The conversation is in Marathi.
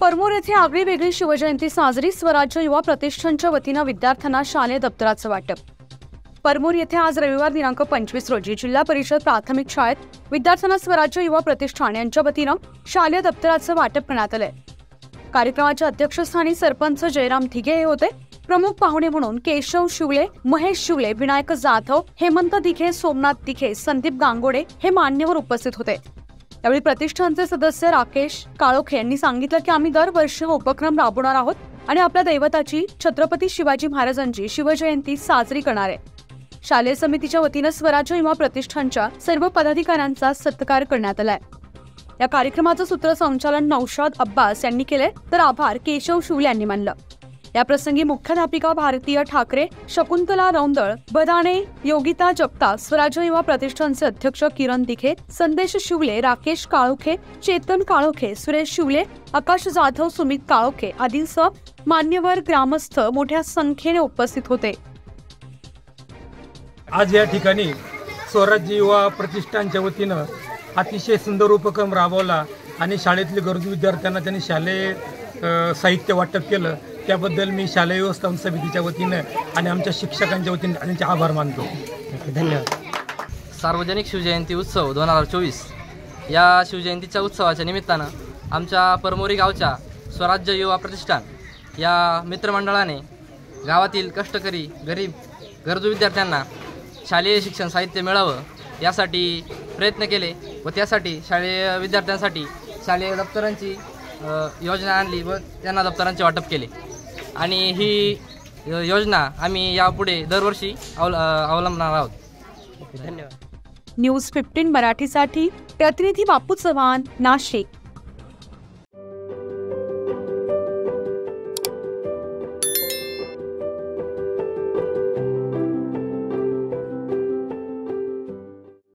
परमोर येथे आगळीवेगळी शिवजयंती साजरी. स्वराज्य युवा प्रतिष्ठानच्या वतीनं विद्यार्थ्यांना शालेय दप्तराचं वाटप. परमोर येथे आज रविवार दिनांक 25 रोजी जिल्हा परिषद प्राथमिक शाळेत विद्यार्थ्यांना स्वराज्य युवा प्रतिष्ठान यांच्या वतीनं शालेय दप्तराचं वाटप करण्यात आलंय. कार्यक्रमाच्या अध्यक्षस्थानी सरपंच जयराम थिगे हे होते. प्रमुख पाहुणे म्हणून केशव शिवले, महेश शिवले, विनायक जाधव, हेमंत दिघे, सोमनाथ दिघे, संदीप गांगोडे हे मान्यवर उपस्थित होते. यावेळी प्रतिष्ठानचे सदस्य राकेश काळोखे यांनी सांगितलं की आम्ही दरवर्षी हा उपक्रम राबवणार आहोत आणि आपल्या दैवताची छत्रपती शिवाजी महाराजांची शिवजयंती साजरी करणार आहे. शालेय समितीच्या वतीनं स्वराज्य युवा प्रतिष्ठानच्या सर्व पदाधिकाऱ्यांचा सत्कार करण्यात आलाय. या कार्यक्रमाचं सूत्रसंचालन नौशाद अब्बास यांनी केले तर आभार केशव शिवले यांनी मानलं. या प्रसंगी मुख्याध्यापिका भारतीय ठाकरे, शकुंतला रौंदळ, बदाणे, योगिता जगताप, स्वराज्य युवा प्रतिष्ठानचे अध्यक्ष किरण दिघे, संदेश शिवले, राकेश काळोखे, चेतन काळोखे, सुरेश शिवले, आकाश जाधव, सुमित काळोखे आदींसह मान्यवर ग्रामस्थ मोठ्या संख्येने उपस्थित होते. आज या ठिकाणी स्वराज्य युवा प्रतिष्ठानच्या वतीनं अतिशय सुंदर उपक्रम राबवला आणि शाळेतले गरजू विद्यार्थ्यांना त्यांनी शालेय साहित्य वाटप केलं. त्याबद्दल मी शालेय व्यवस्थापन समितीच्या वतीनं आणि आमच्या शिक्षकांच्या वतीनं त्यांचे आभार मानतो. धन्यवाद. सार्वजनिक शिवजयंती उत्सव 2024 या शिवजयंतीच्या उत्सवाच्या निमित्तानं आमच्या परमोरी गावच्या स्वराज्य युवा प्रतिष्ठान या मित्रमंडळाने गावातील कष्टकरी गरीब गरजू विद्यार्थ्यांना शालेय शिक्षण साहित्य मिळावं यासाठी प्रयत्न केले व त्यासाठी शालेय विद्यार्थ्यांसाठी शालेय दप्तरांची योजना आणली व त्यांना दप्तरांचे वाटप केले आणि ही योजना आम्ही यापुढे दरवर्षी अवलंबणार आहोत. धन्यवाद. न्यूज 15 मराठीसाठी प्रतिनिधी बापू चव्हाण, नाशिक.